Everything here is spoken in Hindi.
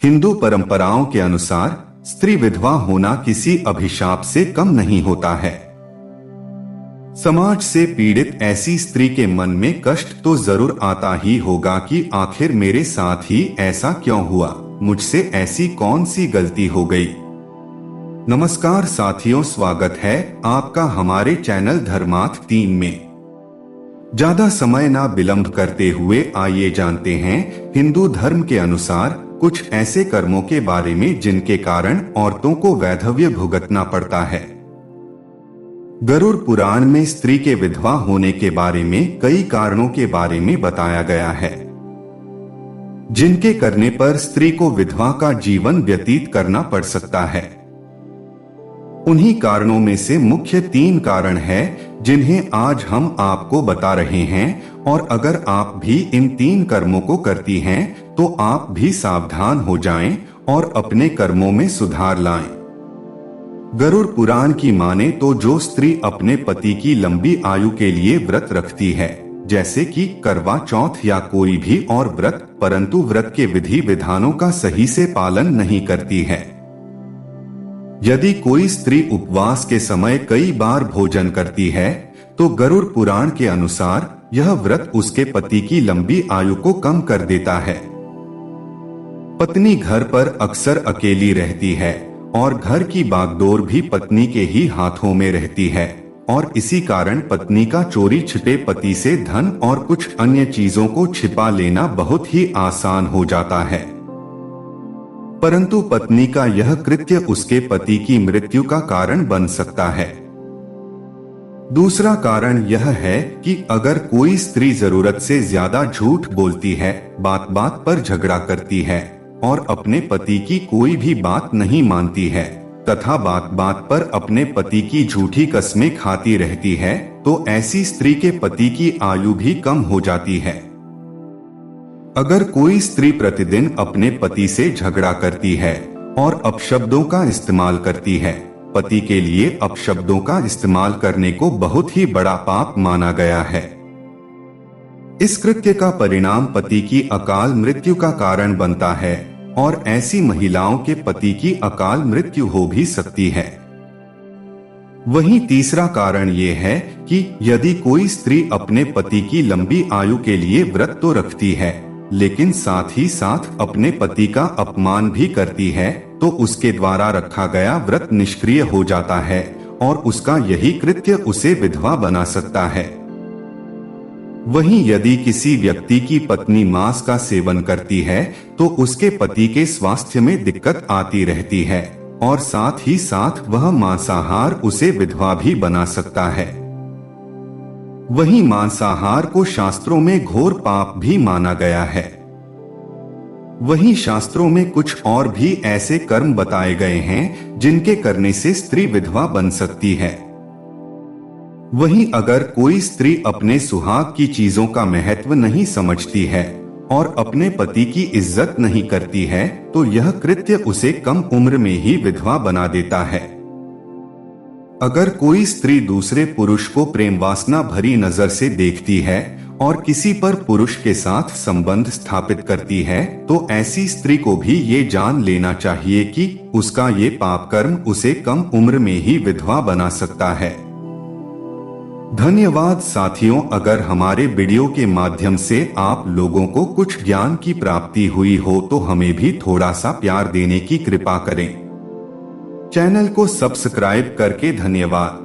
हिंदू परंपराओं के अनुसार स्त्री विधवा होना किसी अभिशाप से कम नहीं होता है। समाज से पीड़ित ऐसी स्त्री के मन में कष्ट तो जरूर आता ही होगा कि आखिर मेरे साथ ही ऐसा क्यों हुआ, मुझसे ऐसी कौन सी गलती हो गई। नमस्कार साथियों, स्वागत है आपका हमारे चैनल धर्मार्थ 3 में। ज्यादा समय ना विलंब करते हुए आइए जानते हैं हिंदू धर्म के अनुसार कुछ ऐसे कर्मों के बारे में जिनके कारण औरतों को वैधव्य भुगतना पड़ता है। गरुड़ पुराण में स्त्री के विधवा होने के बारे में कई कारणों के बारे में बताया गया है, जिनके करने पर स्त्री को विधवा का जीवन व्यतीत करना पड़ सकता है। उन्हीं कारणों में से मुख्य 3 कारण हैं जिन्हें आज हम आपको बता रहे हैं, और अगर आप भी इन 3 कर्मों को करती हैं तो आप भी सावधान हो जाएं और अपने कर्मों में सुधार लाएं। गरुड़ पुराण की माने तो जो स्त्री अपने पति की लंबी आयु के लिए व्रत रखती है, जैसे कि करवा चौथ या कोई भी और व्रत, परंतु व्रत के विधि विधानों का सही से पालन नहीं करती है। यदि कोई स्त्री उपवास के समय कई बार भोजन करती है तो गरुड़ पुराण के अनुसार यह व्रत उसके पति की लंबी आयु को कम कर देता है। पत्नी घर पर अक्सर अकेली रहती है और घर की बागडोर भी पत्नी के ही हाथों में रहती है, और इसी कारण पत्नी का चोरी छिपे पति से धन और कुछ अन्य चीजों को छिपा लेना बहुत ही आसान हो जाता है। परंतु पत्नी का यह कृत्य उसके पति की मृत्यु का कारण बन सकता है। दूसरा कारण यह है कि अगर कोई स्त्री जरूरत से ज्यादा झूठ बोलती है, बात बात पर झगड़ा करती है और अपने पति की कोई भी बात नहीं मानती है तथा बात बात पर अपने पति की झूठी कस्में खाती रहती है, तो ऐसी स्त्री के पति की आयु भी कम हो जाती है। अगर कोई स्त्री प्रतिदिन अपने पति से झगड़ा करती है और अपशब्दों का इस्तेमाल करती है, पति के लिए अपशब्दों का इस्तेमाल करने को बहुत ही बड़ा पाप माना गया है। इस कृत्य का परिणाम पति की अकाल मृत्यु का कारण बनता है और ऐसी महिलाओं के पति की अकाल मृत्यु हो भी सकती है। वहीं तीसरा कारण ये है कि यदि कोई स्त्री अपने पति की लंबी आयु के लिए व्रत तो रखती है, लेकिन साथ ही साथ अपने पति का अपमान भी करती है, तो उसके द्वारा रखा गया व्रत निष्क्रिय हो जाता है और उसका यही कृत्य उसे विधवा बना सकता है। वहीं यदि किसी व्यक्ति की पत्नी मांस का सेवन करती है तो उसके पति के स्वास्थ्य में दिक्कत आती रहती है और साथ ही साथ वह मांसाहार उसे विधवा भी बना सकता है। वहीं मांसाहार को शास्त्रों में घोर पाप भी माना गया है। वहीं शास्त्रों में कुछ और भी ऐसे कर्म बताए गए हैं जिनके करने से स्त्री विधवा बन सकती है। वहीं अगर कोई स्त्री अपने सुहाग की चीजों का महत्व नहीं समझती है और अपने पति की इज्जत नहीं करती है, तो यह कृत्य उसे कम उम्र में ही विधवा बना देता है। अगर कोई स्त्री दूसरे पुरुष को प्रेम वासना भरी नजर से देखती है और किसी पर पुरुष के साथ संबंध स्थापित करती है, तो ऐसी स्त्री को भी ये जान लेना चाहिए कि उसका ये पाप कर्म उसे कम उम्र में ही विधवा बना सकता है। धन्यवाद साथियों, अगर हमारे वीडियो के माध्यम से आप लोगों को कुछ ज्ञान की प्राप्ति हुई हो तो हमें भी थोड़ा सा प्यार देने की कृपा करें। चैनल को सब्सक्राइब करके धन्यवाद।